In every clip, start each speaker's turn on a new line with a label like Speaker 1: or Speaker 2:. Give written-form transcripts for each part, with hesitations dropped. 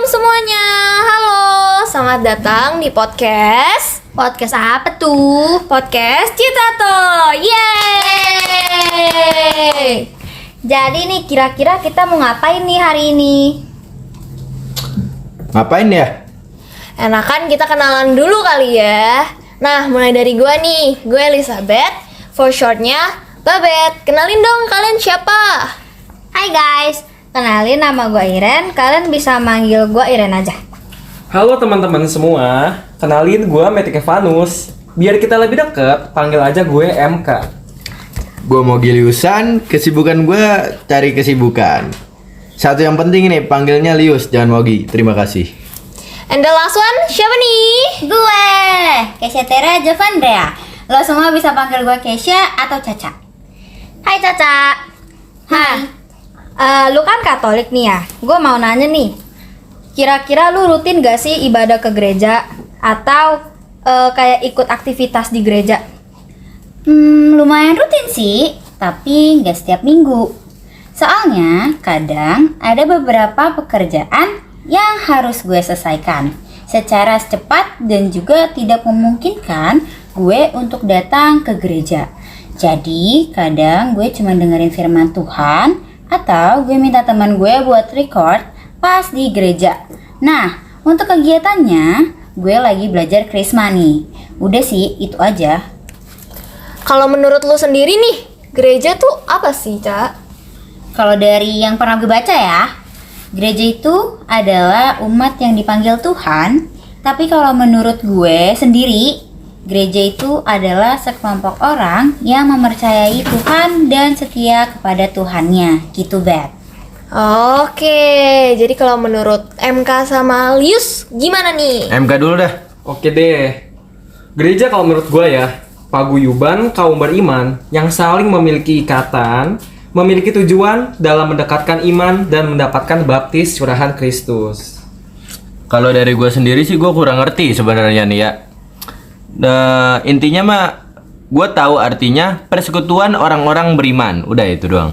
Speaker 1: semuanya, halo, selamat datang di podcast.
Speaker 2: Podcast apa tuh?
Speaker 1: Podcast Citato, yeay.
Speaker 2: Jadi nih kira-kira kita mau ngapain nih hari ini?
Speaker 3: Ngapain ya?
Speaker 1: Enakan kita kenalan dulu kali ya. Nah, mulai dari gue nih, gue Elizabeth, for shortnya Babet. Kenalin dong kalian siapa?
Speaker 2: Hai guys, kenalin nama gue Iren. Kalian bisa manggil gue Iren aja.
Speaker 4: Halo teman-teman semua, kenalin gue Metik Evanus. Biar kita lebih deket, panggil aja gue MK.
Speaker 3: Gue mau Giliusan, kesibukan gue cari kesibukan. Satu yang penting nih, panggilnya Lius, jangan Mogi. Terima kasih.
Speaker 1: And the last one, siapa nih?
Speaker 2: Gue, Kesha Tera Javandrea. Lo semua bisa panggil gue Kesha atau Caca. Hai Caca. Hai. Lu kan Katolik nih ya. Gue mau nanya nih. Kira-kira lu rutin gak sih ibadah ke gereja atau kayak ikut aktivitas di gereja? Lumayan rutin sih, tapi gak setiap minggu. Soalnya kadang ada beberapa pekerjaan yang harus gue selesaikan secara cepat dan juga tidak memungkinkan gue untuk datang ke gereja. Jadi kadang gue cuma dengerin firman Tuhan atau gue minta teman gue buat record pas di gereja. Nah, untuk kegiatannya gue lagi belajar Krisma nih. Udah sih, itu aja.
Speaker 1: Kalau menurut lu sendiri nih, gereja tuh apa sih, Ca?
Speaker 2: Kalau dari yang pernah gue baca ya, gereja itu adalah umat yang dipanggil Tuhan. Tapi kalau menurut gue sendiri, gereja itu adalah sekelompok orang yang mempercayai Tuhan dan setia kepada Tuhannya. Gitu, Bet.
Speaker 1: Oke, jadi kalau menurut MK sama Lius, gimana nih?
Speaker 3: MK dulu dah.
Speaker 4: Oke deh. Gereja kalau menurut gue ya, paguyuban kaum beriman yang saling memiliki ikatan, memiliki tujuan dalam mendekatkan iman dan mendapatkan baptis curahan Kristus.
Speaker 3: Kalau dari gue sendiri sih gue kurang ngerti sebenarnya nih ya. Intinya mah gue tahu artinya persekutuan orang-orang beriman. Udah itu doang.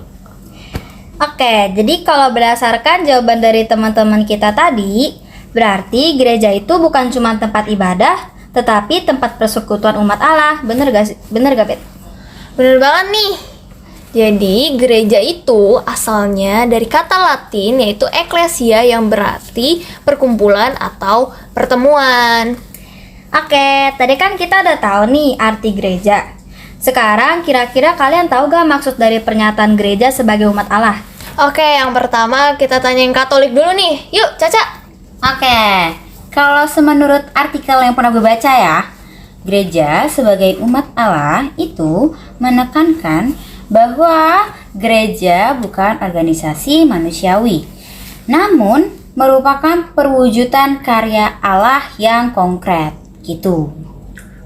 Speaker 2: Oke, jadi kalau berdasarkan jawaban dari teman-teman kita tadi, berarti gereja itu bukan cuma tempat ibadah, tetapi tempat persekutuan umat Allah. Bener gak sih? Bener gak, Bet?
Speaker 1: Bener banget nih. Jadi gereja itu asalnya dari kata Latin yaitu ecclesia yang berarti perkumpulan atau pertemuan.
Speaker 2: Oke, tadi kan kita udah tahu nih arti gereja. Sekarang kira-kira kalian tahu gak maksud dari pernyataan gereja sebagai umat Allah?
Speaker 1: Oke, yang pertama kita tanya yang Katolik dulu nih. Yuk, Caca.
Speaker 2: Oke, kalau menurut artikel yang pernah gue baca ya, gereja sebagai umat Allah itu menekankan bahwa gereja bukan organisasi manusiawi, namun merupakan perwujudan karya Allah yang konkret, gitu.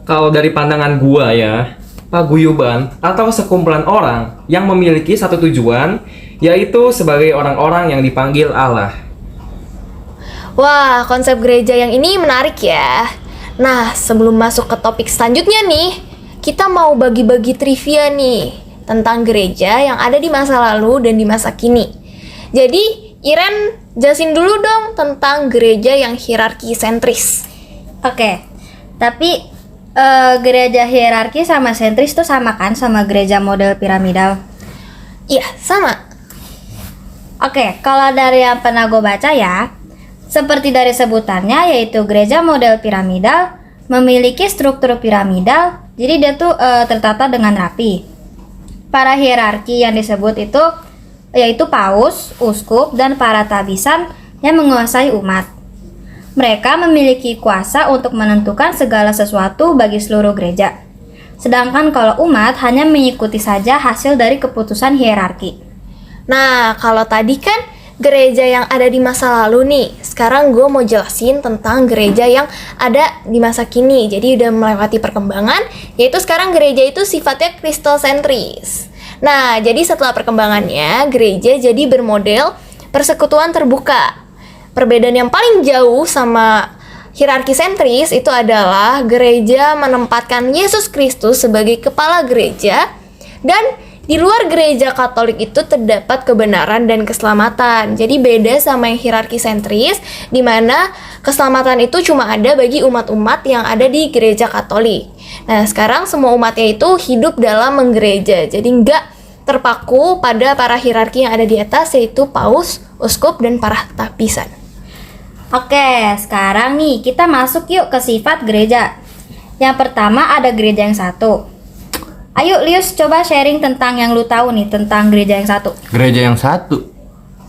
Speaker 4: Kalau dari pandangan gue ya, paguyuban atau sekumpulan orang yang memiliki satu tujuan, yaitu sebagai orang-orang yang dipanggil Allah.
Speaker 1: Wah, konsep gereja yang ini menarik ya. Nah, sebelum masuk ke topik selanjutnya nih, kita mau bagi-bagi trivia nih tentang gereja yang ada di masa lalu dan di masa kini. Jadi, Iren jelasin dulu dong tentang gereja yang hierarki sentris.
Speaker 2: Oke, tapi gereja hierarki sama sentris itu sama kan sama gereja model piramidal?
Speaker 1: Iya, sama.
Speaker 2: Oke, kalau dari yang pernah gue baca ya, seperti dari sebutannya yaitu gereja model piramidal memiliki struktur piramidal, jadi dia tuh tertata dengan rapi. Para hierarki yang disebut itu yaitu paus, uskup, dan para tabisan yang menguasai umat. Mereka memiliki kuasa untuk menentukan segala sesuatu bagi seluruh gereja. Sedangkan kalau umat hanya mengikuti saja hasil dari keputusan hierarki.
Speaker 1: Nah, kalau tadi kan gereja yang ada di masa lalu nih. Sekarang gue mau jelasin tentang gereja yang ada di masa kini. Jadi udah melewati perkembangan, yaitu sekarang gereja itu sifatnya kristosentris. Nah, jadi setelah perkembangannya, gereja jadi bermodel persekutuan terbuka. Perbedaan yang paling jauh sama hierarki sentris itu adalah gereja menempatkan Yesus Kristus sebagai kepala gereja dan Di luar gereja Katolik itu terdapat kebenaran dan keselamatan. Jadi beda sama yang hierarki sentris, di mana keselamatan itu cuma ada bagi umat-umat yang ada di gereja Katolik. Nah, sekarang semua umatnya itu hidup dalam menggereja. Jadi nggak terpaku pada para hierarki yang ada di atas, yaitu paus, uskup, dan para tapisan.
Speaker 2: Oke, sekarang nih kita masuk yuk ke sifat gereja. Yang pertama ada gereja yang satu. Ayo Lius, coba sharing tentang yang lu tahu nih tentang gereja yang satu.
Speaker 3: Gereja yang satu.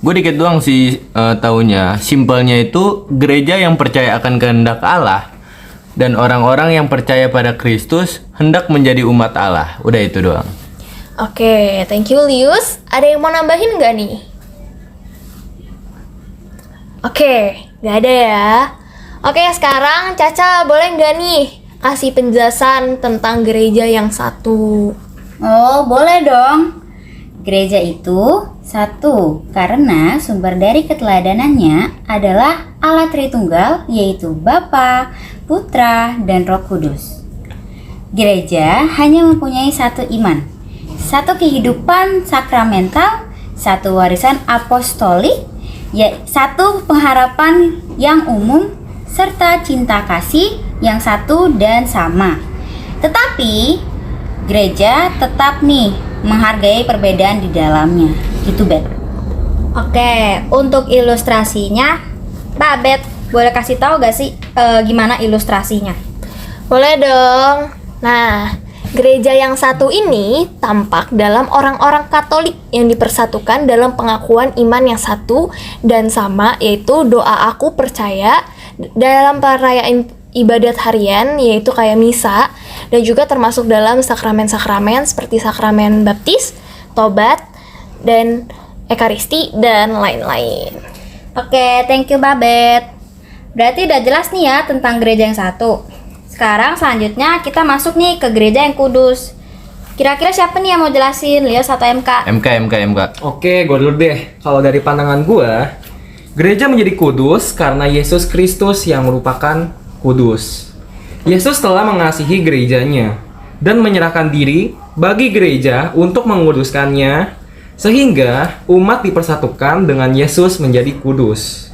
Speaker 3: Gue dikit doang sih taunya. Simpelnya itu gereja yang percaya akan kehendak Allah dan orang-orang yang percaya pada Kristus hendak menjadi umat Allah. Udah itu doang.
Speaker 1: Oke, thank you Lius. Ada yang mau nambahin nggak nih? Oke, nggak ada ya. Oke, sekarang Caca boleh nggak nih kasih penjelasan tentang gereja yang satu?
Speaker 2: Oh, boleh dong. Gereja itu satu karena sumber dari keteladanannya adalah Allah Tritunggal, yaitu Bapa, Putra, dan Roh Kudus. Gereja hanya mempunyai satu iman, satu kehidupan sakramental, satu warisan apostolik, satu pengharapan yang umum, serta cinta kasih yang satu dan sama. Tetapi gereja tetap nih menghargai perbedaan di dalamnya. Gitu, Bet. Oke, untuk ilustrasinya, Mbak Bet, boleh kasih tahu gak sih gimana ilustrasinya?
Speaker 1: Boleh dong. Nah, gereja yang satu ini tampak dalam orang-orang Katolik yang dipersatukan dalam pengakuan iman yang satu dan sama, yaitu doa aku percaya, dalam perayaan ibadat harian yaitu kayak misa, dan juga termasuk dalam sakramen-sakramen seperti sakramen baptis, tobat, dan ekaristi, dan lain-lain.
Speaker 2: Oke, thank you Babet. Berarti udah jelas nih ya tentang gereja yang satu. Sekarang selanjutnya kita masuk nih ke gereja yang kudus. Kira-kira siapa nih yang mau jelasin, Lios atau MK?
Speaker 3: MK.
Speaker 4: Oke, gue dulu deh. Kalau dari pandangan gue, gereja menjadi kudus karena Yesus Kristus yang merupakan kudus. Yesus telah mengasihi gerejanya dan menyerahkan diri bagi gereja untuk menguduskannya, sehingga umat dipersatukan dengan Yesus menjadi kudus.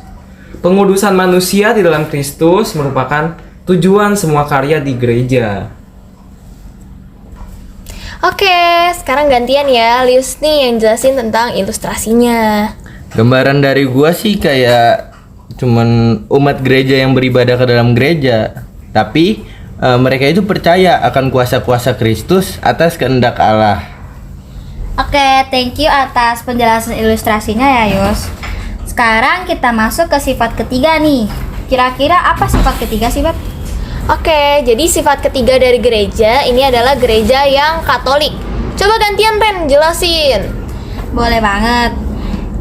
Speaker 4: Pengudusan manusia di dalam Kristus merupakan tujuan semua karya di gereja.
Speaker 1: Oke, sekarang gantian ya, Lius nih yang jelasin tentang ilustrasinya.
Speaker 3: Gambaran dari gua sih kayak cuman umat gereja yang beribadah ke dalam gereja, tapi mereka itu percaya akan kuasa-kuasa Kristus atas kehendak Allah.
Speaker 2: Oke, thank you atas penjelasan ilustrasinya ya Yos. Sekarang kita masuk ke sifat ketiga nih. Kira-kira apa sifat ketiga sih, Bet?
Speaker 1: Oke, jadi sifat ketiga dari gereja ini adalah gereja yang Katolik. Coba gantian Ren, jelasin.
Speaker 2: Boleh banget.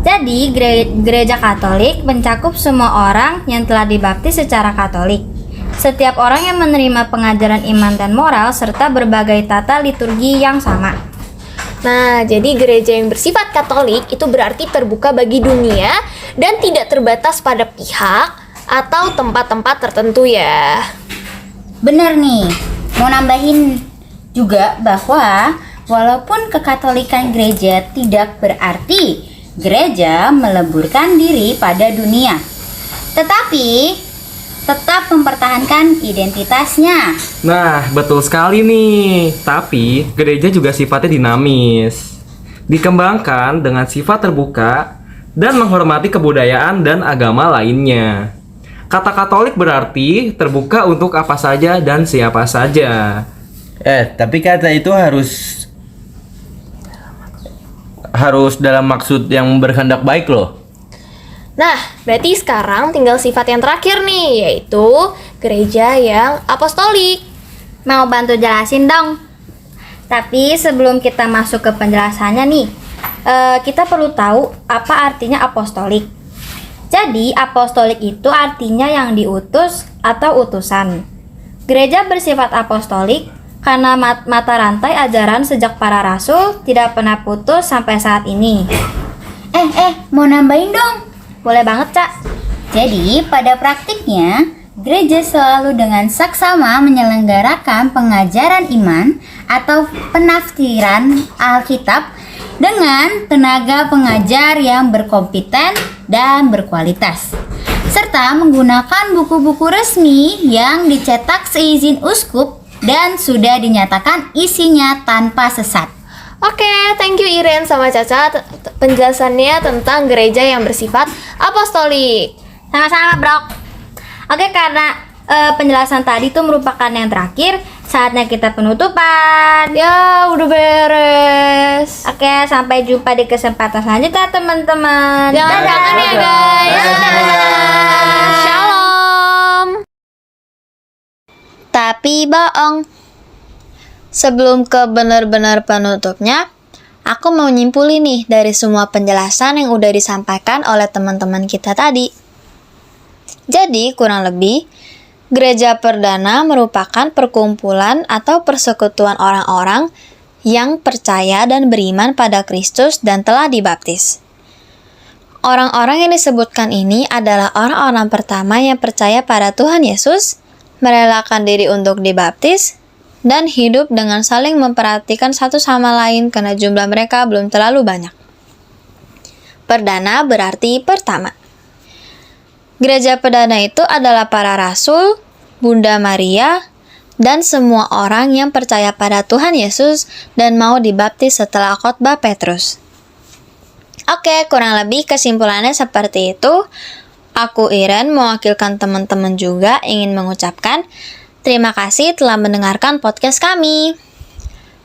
Speaker 2: Jadi, gereja Katolik mencakup semua orang yang telah dibaptis secara Katolik. Setiap orang yang menerima pengajaran iman dan moral serta berbagai tata liturgi yang sama.
Speaker 1: Nah, jadi gereja yang bersifat Katolik itu berarti terbuka bagi dunia dan tidak terbatas pada pihak atau tempat-tempat tertentu ya.
Speaker 2: Bener nih, mau nambahin juga bahwa walaupun kekatolikan gereja tidak berarti gereja meleburkan diri pada dunia, tetapi tetap mempertahankan identitasnya.
Speaker 4: Nah, betul sekali nih. Tapi gereja juga sifatnya dinamis, dikembangkan dengan sifat terbuka dan menghormati kebudayaan dan agama lainnya. Kata Katolik berarti terbuka untuk apa saja dan siapa saja.
Speaker 3: Tapi kata itu harus dalam maksud yang berkehendak baik loh.
Speaker 1: Nah, berarti sekarang tinggal sifat yang terakhir nih, yaitu gereja yang apostolik.
Speaker 2: Mau bantu jelasin dong? Tapi sebelum kita masuk ke penjelasannya nih, kita perlu tahu apa artinya apostolik. Jadi, apostolik itu artinya yang diutus atau utusan. Gereja bersifat apostolik karena mata rantai ajaran sejak para rasul tidak pernah putus sampai saat ini. Mau nambahin dong? Boleh banget, Cak. Jadi, pada praktiknya, gereja selalu dengan saksama menyelenggarakan pengajaran iman atau penafsiran Alkitab dengan tenaga pengajar yang berkompeten dan berkualitas, serta menggunakan buku-buku resmi yang dicetak seizin uskup dan sudah dinyatakan isinya tanpa sesat.
Speaker 1: Oke, thank you Iren sama Caca penjelasannya tentang gereja yang bersifat apostolik.
Speaker 2: Sama-sama, Bro. Oke, karena penjelasan tadi itu merupakan yang terakhir, saatnya kita penutupan.
Speaker 1: Ya, udah beres.
Speaker 2: Oke, sampai jumpa di kesempatan selanjutnya, teman-teman.
Speaker 1: Jangan
Speaker 2: Dadah.
Speaker 1: kangen ya guys.
Speaker 2: Dadah.
Speaker 1: Shalom.
Speaker 5: Tapi bohong. Sebelum ke benar-benar penutupnya, aku mau nyimpulin nih dari semua penjelasan yang udah disampaikan oleh teman-teman kita tadi. Jadi, kurang lebih, gereja perdana merupakan perkumpulan atau persekutuan orang-orang yang percaya dan beriman pada Kristus dan telah dibaptis. Orang-orang yang disebutkan ini adalah orang-orang pertama yang percaya pada Tuhan Yesus, merelakan diri untuk dibaptis, dan hidup dengan saling memperhatikan satu sama lain karena jumlah mereka belum terlalu banyak. Perdana berarti pertama. Gereja perdana itu adalah para rasul, Bunda Maria, dan semua orang yang percaya pada Tuhan Yesus dan mau dibaptis setelah khotbah Petrus. Oke, kurang lebih kesimpulannya seperti itu. Aku Iren mewakilkan teman-teman juga ingin mengucapkan terima kasih telah mendengarkan podcast kami.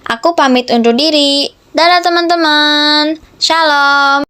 Speaker 5: Aku pamit undur diri. Dadah teman-teman. Shalom.